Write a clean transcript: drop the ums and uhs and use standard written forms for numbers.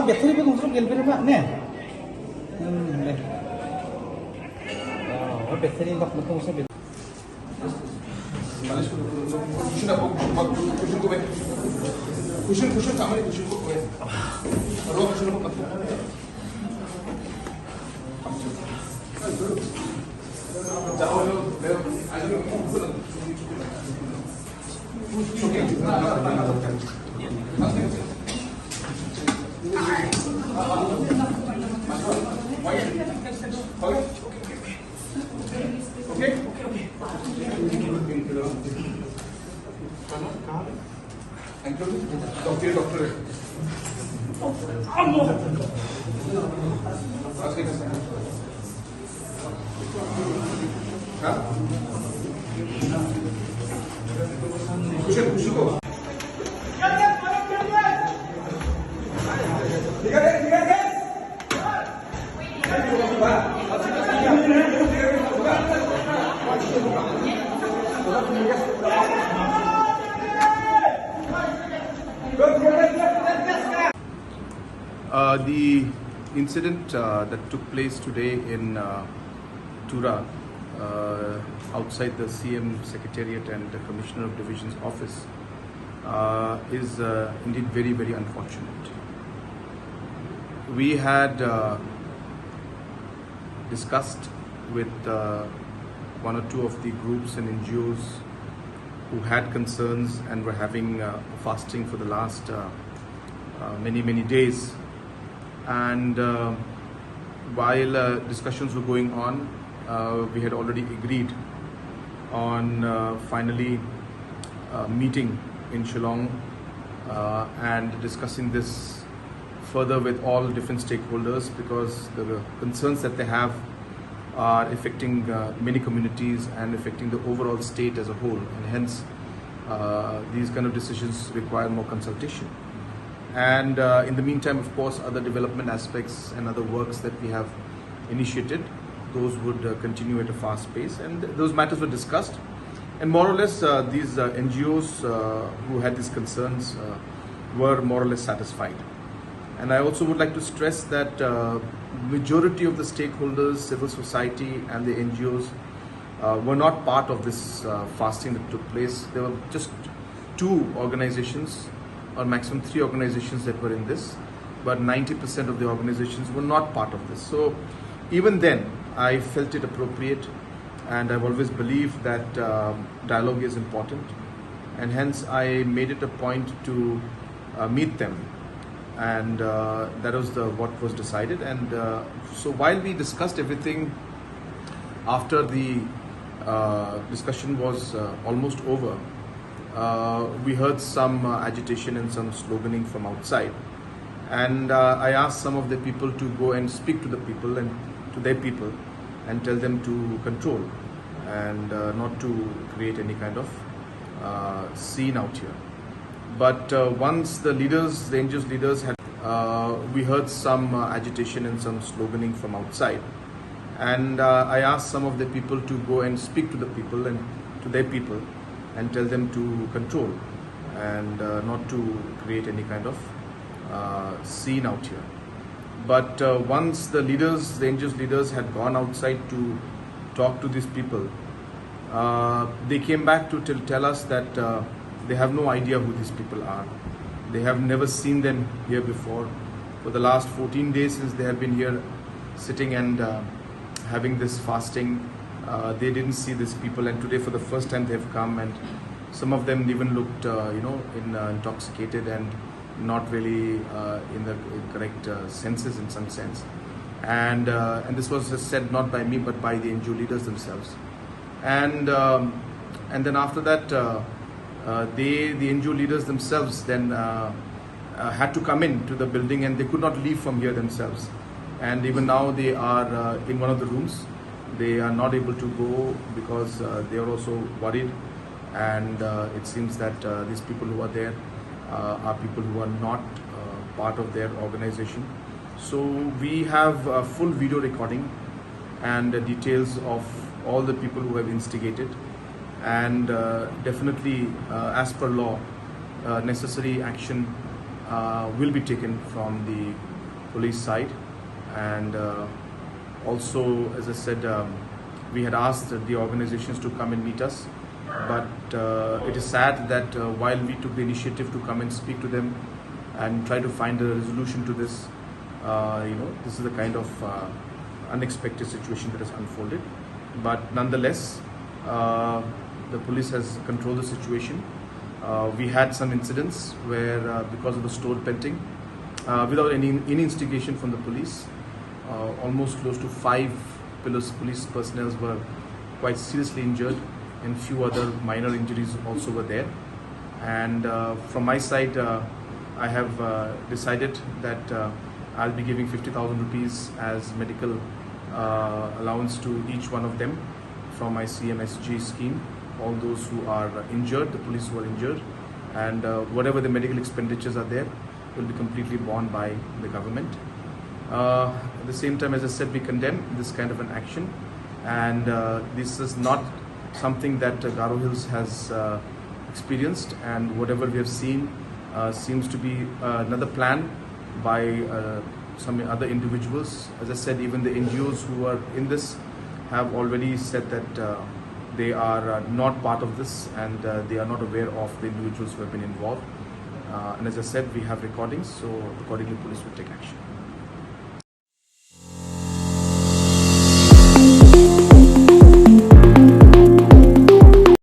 배터리 배송 좀 gelbirma ne? 배터리 막 먹고 있어. 쿠션 가만히 쿠션 거 왜? 로 쿠션 거 갖고. 자, 내가 아주 Doctor. Puxa go. The incident that took place today in Tura, outside the CM Secretariat and the Commissioner of Division's office, is indeed very, very unfortunate. We had discussed with one or two of the groups and NGOs who had concerns and were having fasting for the last many days. And while discussions were going on, we had already agreed on finally meeting in Shillong and discussing this further with all different stakeholders, because the concerns that they have are affecting many communities and affecting the overall state as a whole, and hence these kind of decisions require more consultation. And in the meantime, of course, other development aspects and other works that we have initiated, those would continue at a fast pace, and those matters were discussed. And more or less, these NGOs who had these concerns were more or less satisfied. And I also would like to stress that majority of the stakeholders, civil society and the NGOs were not part of this fasting that took place. There were just 2 organizations or maximum 3 organizations that were in this, but 90% of the organizations were not part of this. So even then, I felt it appropriate, and I've always believed that dialogue is important, and hence I made it a point to meet them, and that was what was decided. And so while we discussed everything, after the discussion was almost over, we heard some agitation and some sloganing from outside, and I asked some of the people to go and speak to the people and to their people and tell them to control and not to create any kind of scene out here. But once the leaders, the NGOs leaders had, we heard some agitation and some sloganing from outside, and I asked some of the people to go and speak to the people and to their people and tell them to control and not to create any kind of scene out here. But once the leaders, the NGOs leaders had gone outside to talk to these people, they came back to tell us that they have no idea who these people are. They have never seen them here before. For the last 14 days since they have been here sitting and having this fasting, they didn't see these people, and today for the first time they have come, and some of them even looked intoxicated and not really in the correct senses in some sense. And this was said not by me but by the NGO leaders themselves. And then after that, the NGO leaders themselves then had to come into the building, and they could not leave from here themselves. And even now they are in one of the rooms. They are not able to go because they are also worried, and it seems that these people who are there are people who are not part of their organization. So we have a full video recording and details of all the people who have instigated, and definitely as per law necessary action will be taken from the police side. And also, as I said, we had asked the organizations to come and meet us, but it is sad that while we took the initiative to come and speak to them and try to find a resolution to this, this is the kind of unexpected situation that has unfolded. But nonetheless, the police has controlled the situation. We had some incidents where, because of the store pelting, without any instigation from the police, almost close to 5 police personnel were quite seriously injured, and few other minor injuries also were there. And from my side, I have decided that I'll be giving 50,000 rupees as medical allowance to each one of them from my CMSG scheme. All those who are injured, the police who are injured, and whatever the medical expenditures are there will be completely borne by the government. At the same time, as I said, we condemn this kind of an action, and this is not something that Garo Hills has experienced, and whatever we have seen seems to be another plan by some other individuals. As I said, even the NGOs who are in this have already said that they are not part of this, and they are not aware of the individuals who have been involved. And as I said, we have recordings, so accordingly police will take action.